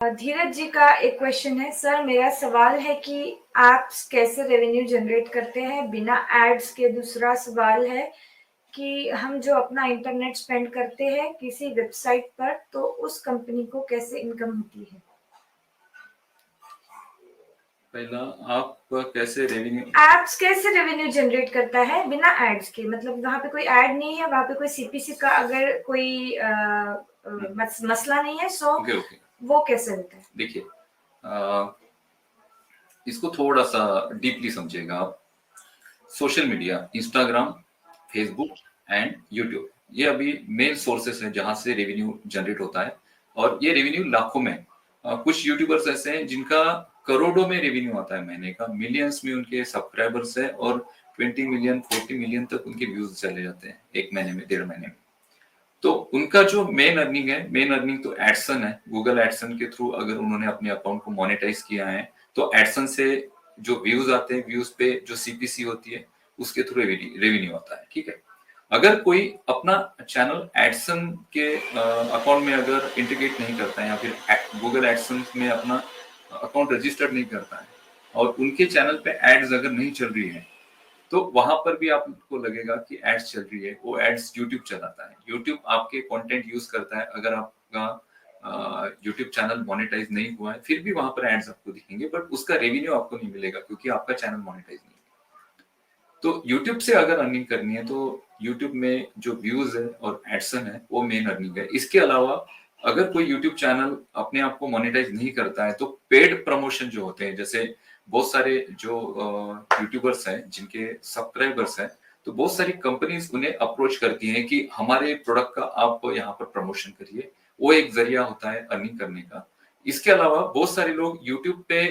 धीरज जी का एक क्वेश्चन है, सर मेरा सवाल है कि एप्स कैसे रेवेन्यू जनरेट करते हैं बिना एड्स के। दूसरा सवाल है कि हम जो अपना इंटरनेट स्पेंड करते हैं किसी वेबसाइट पर, तो उस कंपनी को कैसे इनकम होती है। पहला, आप कैसे रेवेन्यू एप्स कैसे रेवेन्यू जनरेट करता है बिना एड्स के, मतलब वहां पे कोई एड नहीं है, वहां पे कोई सीपीसी का अगर कोई मसला नहीं है, सो वो कैसे होता है। देखिए, इसको थोड़ा सा डीपली समझिएगा आप। Social media, Instagram, Facebook and YouTube, ये अभी मेन सोर्सेस हैं जहां से रेवेन्यू जनरेट होता है, और ये रेवेन्यू लाखों में। कुछ यूट्यूबर्स ऐसे हैं जिनका करोड़ों में रेवेन्यू आता है महीने का, मिलियंस में उनके सब्सक्राइबर्स है, और 20 मिलियन 40 मिलियन तक उनके व्यूज चले जाते हैं एक महीने में, 1.5 महीने में। तो उनका जो मेन अर्निंग है, मेन अर्निंग तो एडसन है। गूगल एडसन के थ्रू अगर उन्होंने अपने अकाउंट को मोनेटाइज किया है, तो एडसन से जो व्यूज आते हैं, व्यूज पे जो सीपीसी होती है, उसके थ्रू रेवेन्यू आता है। ठीक है, अगर कोई अपना चैनल एडसन के अकाउंट में अगर इंटीग्रेट नहीं करता है, या फिर गूगल एडसन में अपना अकाउंट रजिस्टर्ड नहीं करता है, और उनके चैनल पे एड्स अगर नहीं चल रही है, तो वहां पर भी आपको लगेगा कि एड्स चल रही है। वो एड्स यूट्यूब चलाता है, यूट्यूब आपके कंटेंट यूज करता है। अगर आपका यूट्यूब चैनल मोनेटाइज नहीं हुआ है, फिर भी वहां पर एड्स आपको दिखेंगे, बट उसका रेवेन्यू आपको नहीं मिलेगा, क्योंकि आपका चैनल मोनेटाइज नहीं है। तो यूट्यूब से अगर अर्निंग करनी है, तो यूट्यूब में जो व्यूज है और एडसन है, वो मेन अर्निंग है। इसके अलावा अगर कोई यूट्यूब चैनल अपने आप को मोनेटाइज नहीं करता है, तो पेड प्रमोशन जो होते हैं, जैसे बहुत सारे जो यूट्यूबर्स हैं जिनके सब्सक्राइबर्स हैं, तो बहुत सारी कंपनीज उन्हें अप्रोच करती हैं कि हमारे प्रोडक्ट का आप यहाँ पर प्रमोशन करिए। वो एक जरिया होता है अर्निंग करने का। इसके अलावा बहुत सारे लोग YouTube पे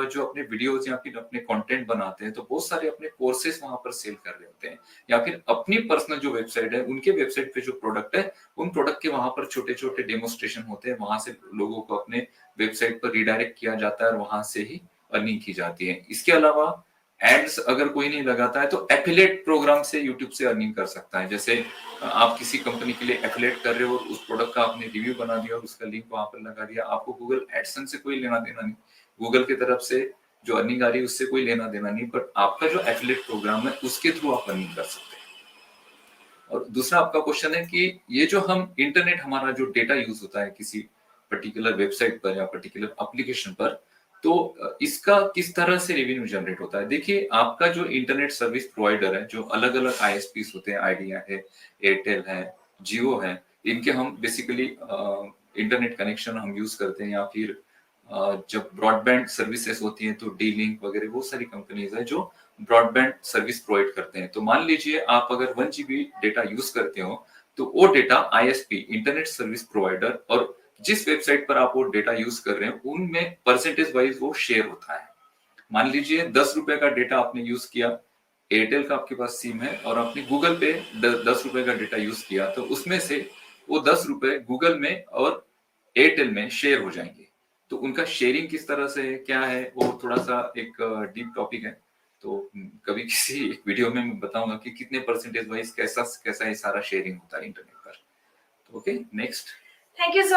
जो अपने वीडियोस या फिर अपने कंटेंट बनाते हैं, तो बहुत सारे अपने कोर्सेस वहां पर सेल कर रहे होते हैं, या फिर अपनी पर्सनल जो वेबसाइट है, उनके वेबसाइट पे जो प्रोडक्ट है, उन प्रोडक्ट के वहां पर छोटे छोटे डेमोस्ट्रेशन होते हैं, वहां से लोगों को अपने वेबसाइट पर रिडायरेक्ट किया जाता है, और वहां से ही अर्निंग की जाती है। इसके अलावा एड्स अगर कोई नहीं लगाता है, तो एफिलिएट प्रोग्राम से यूट्यूब से अर्निंग कर सकता है। जैसे आप किसी कंपनी के लिए एफिलिएट कर रहे हो, और उस प्रोडक्ट का आपने रिव्यू बना दिया और उसका लिंक वहां पर लगा दिया, आपको गूगल एडसेंस से कोई लेना देना नहीं, गूगल की तरफ से जो अर्निंग आ रही है उससे कोई लेना देना नहीं, बट आपका जो एफिलिएट प्रोग्राम है उसके थ्रू आप अर्निंग कर सकते हैं। और दूसरा आपका क्वेश्चन है कि ये जो हम इंटरनेट, हमारा जो डेटा यूज होता है किसी पर्टिकुलर वेबसाइट पर या पर्टिकुलर एप्लीकेशन पर, तो इसका किस तरह से रेवेन्यू जनरेट होता है। देखिए, आपका जो इंटरनेट सर्विस प्रोवाइडर है, जो अलग अलग आईएसपीस होते हैं, आइडिया है, एयरटेल है, जियो है, इनके हम बेसिकली इंटरनेट कनेक्शन हम यूज करते हैं, या फिर जब ब्रॉडबैंड सर्विसेज होती हैं, तो डी लिंक वगैरह बहुत सारी कंपनीज है जो ब्रॉडबैंड सर्विस प्रोवाइड करते हैं। तो मान लीजिए आप अगर 1 GB डेटा यूज करते हो, तो वो data ISP, internet service provider, और जिस वेबसाइट पर आप वो डेटा यूज कर रहे हैं, उनमें परसेंटेज वाइज वो शेयर होता है। मान लीजिए 10 रुपए का डेटा आपने यूज किया, एयरटेल का आपके पास सिम है, और आपने गूगल पे 10 रुपए का डेटा यूज किया, तो उसमें से वो 10 रुपए गूगल में और एयरटेल में शेयर हो जाएंगे। तो उनका शेयरिंग किस तरह से है, क्या है, वो थोड़ा सा एक डीप टॉपिक है। तो कभी किसी एक वीडियो में मैं बताऊंगा कि कितने परसेंटेज वाइज कैसा कैसा ये सारा शेयरिंग होता है इंटरनेट पर। तो okay, next. Thank you so